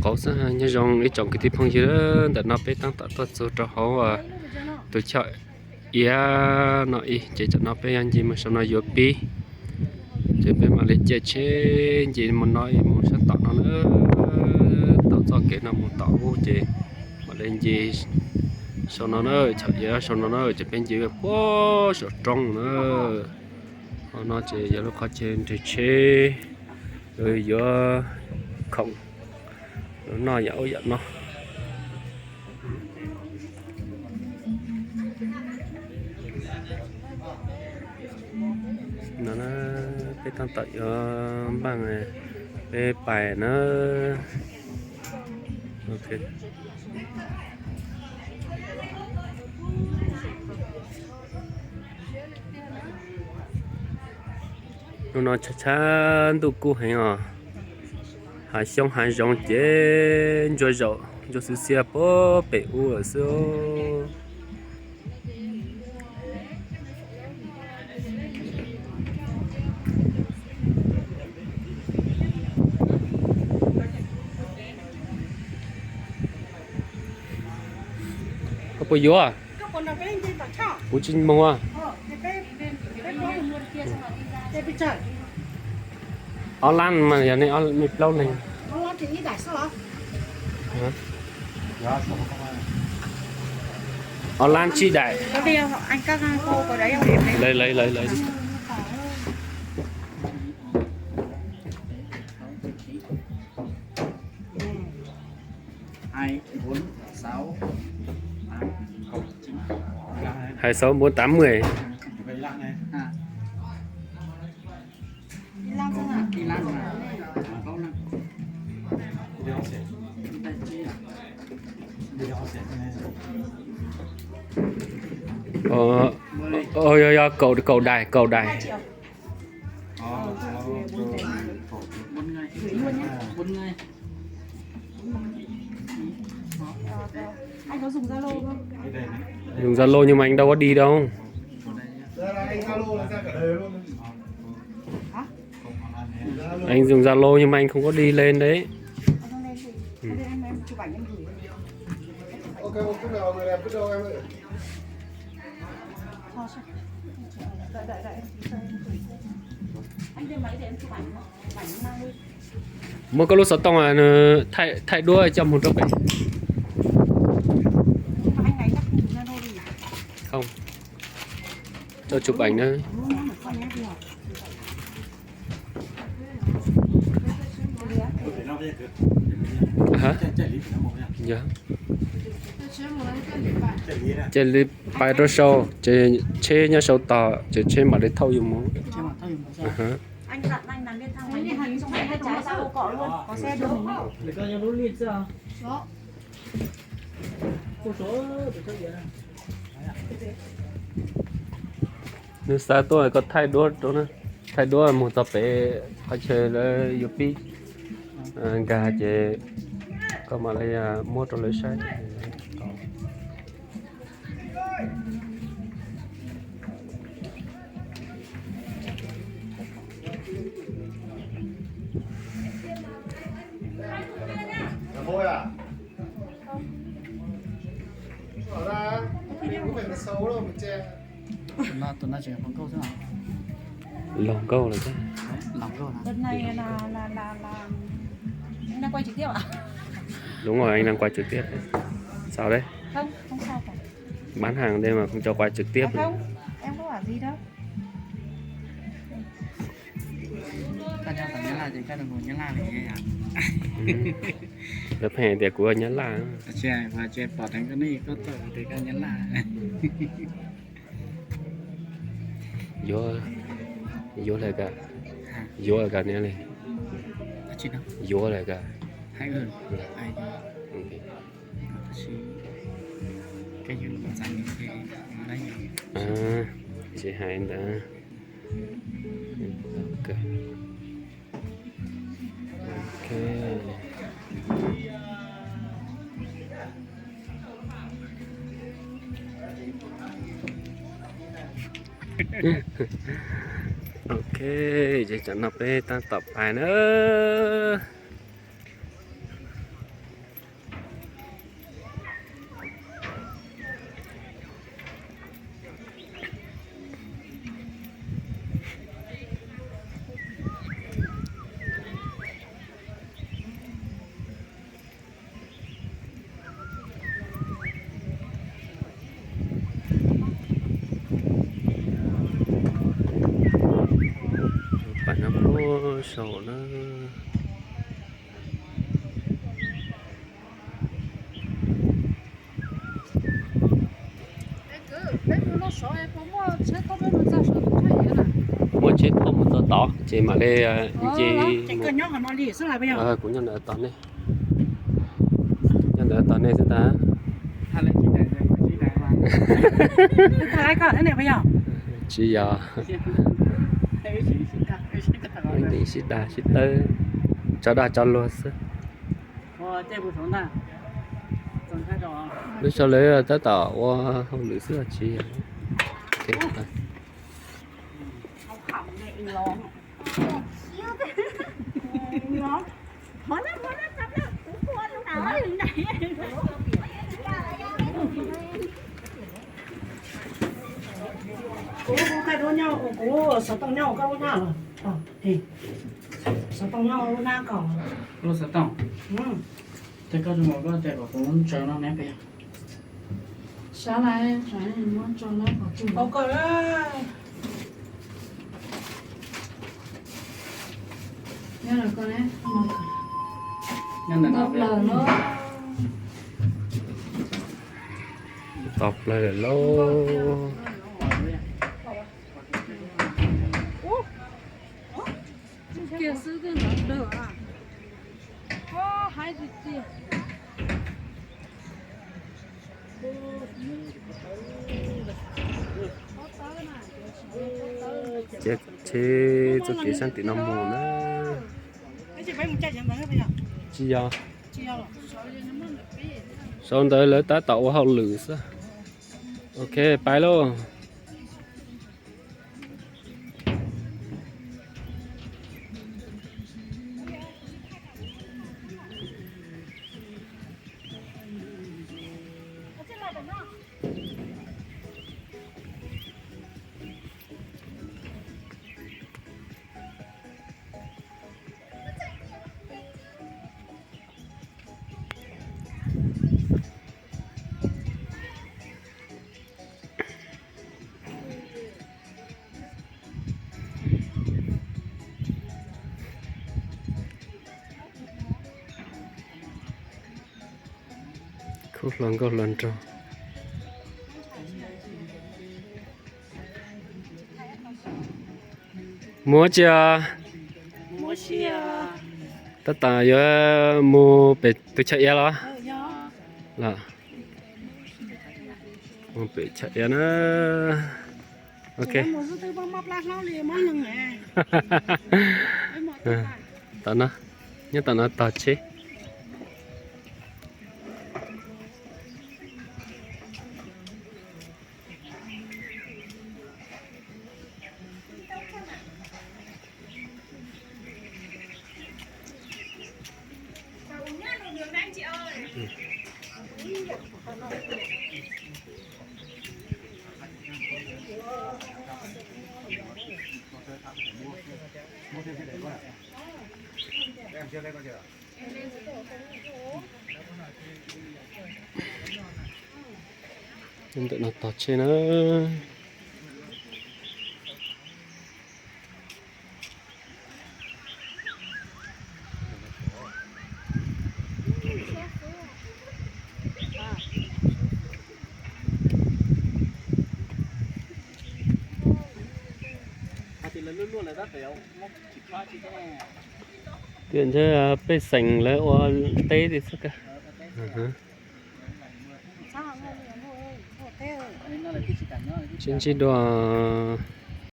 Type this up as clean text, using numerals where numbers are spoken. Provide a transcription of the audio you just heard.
có sao như dòng đi trồng cái tiếp phong gì đó để nó bé tăng tạo tốt số cho họ à tôi chọn ý nó ý chỉ cho nó bé anh gì mà sao nó vô pi chỉ bé mà lấy chế chế gì mà nói một sẽ tạo nó nữa tạo cho cái nào một tạo vô chế mà lên gì sau nó nữa chọn gì sau nó nữa chỉ bên gì quá sợ trong nữa nó chỉ giờ nó có trên thì chế rồi giờ không nó dạo dạo nó cái tăng tự bằng này cái bài nó ok nó chắc chắn tụ cũ hay à hai xong hai rong chế rồi rồi sự xe bó bể u ở số có bao nhiêu à? Bố chín mông à? Online mà giờ này online lâu này. Online thì đại sao hả? Online chi đại. Có đi không? Anh các cô có đấy không? Điểm lấy. Hai bốn sáu 26 480. Vậy lặng này. đi lang xem nào. Đi lặng mà. Không lặng. Đi học sẽ. Đi học sẽ. Ôi cầu đài. 2 triệu. Bốn ngày. Anh có dùng Zalo không? Dùng Zalo nhưng mà anh đâu có đi đâu. Hả? Anh dùng Zalo nhưng mà anh không có đi lên đấy. Anh không lên gì? Em chụp ảnh em gửi. Ok, một chút nào người đẹp biết đâu em ơi. Thôi sao? Đợi anh đem máy để em chụp ảnh mang đi. Một cái lúc sáu tông là thay đua trong một trăm bảy. Anh này chắc không dùng Zalo đi. Không. Cho chụp ảnh nữa. Hả? Dạ. Chơi li bài đó show, chơi nhà show tỏ, chơi mà để thâu dùng món. Anh dặn anh làm bên thang máy đi hành xong anh trái sang ô cọ luôn, có xe đưa mình đi. Để coi nhau đối liên sao? Đó. Cô số để cho gì Nếu xa tôi có thay đua đó nữa. Thay đua một tập để phải chơi là Yupi. Gà chơi có mà lấy mua cho lấy sai. Thôi à? Bỏ ra, mình cũng phải là xấu đâu, mình che. Tuần này chỉ khoảng câu thế nào? Lòng câu là chứ. Lòng câu nào? Đợt này là anh đang quay trực tiếp ạ? Đúng rồi, anh đang quay trực tiếp đấy. Sao đấy? Không sao cả. Bán hàng đây mà không cho quay trực tiếp. Không, em có bảo gì đâu. Ta cho tao nhớ là gì cái đồng hồ nhớ là gì vậy ạ? Lớp hè thì của nhớ là Trẻ và trẻ bỏ thành cái này có tội thì cái nhớ là vô lại cả vô lại cả này chị nào vô lại cả hai người ai cái gì mà dành cái đấy chị hai đã ok ok chỉ cho nó bé ta tập bài nữa bạn nó có sổ nó mua chết không một tờ tỏ chỉ mà đây chỉ chạy cơn nhóc nó lì xuống lại bây giờ của nhân ở tận này nhân ở tận này sẽ ta hai lần chỉ đại mà thái cả thế này bây giờ chỉ giờ mình đi xịt đà xịt tơ cho đà cho luôn chứ这不同的，总开着啊。 lúc sau lấy tới tỏ qua không lưỡi xưa chỉ ok không khỏng này lón lón khó lắm sắp lắm cũng cua lúc nào ấy này cố cái đôi nhau cố sợ tông nhau cái đôi nào thì sợ tông nhau đôi nào còn 罗斯当，这个是我个这个工找了那个呀。下来，咱我找了好久。 có cỡ nhớ là con ấy, nhân là ngọc lờ nó tập lại là lô kia sư cái nó đỡ à. Có hai chục gì. chết chết cho kia sang tỷ năm mùa nữa cái gì phải một chạy chẳng tới bây giờ chi do chia rồi sau tới lấy tá tàu hậu lử sao ok bye luôn có lần trâu mua chưa mua chia tất cả giờ mua bể tôi chạy đó là mua bể chạy nữa ok mua số tư bông mập lát nó liền món nhân nè tao nó nhớ tao nó tao chế nhưng tụi nó tọt trên nữa tiền cho bê sành lấy ô tê thì sao cả trên chi đồ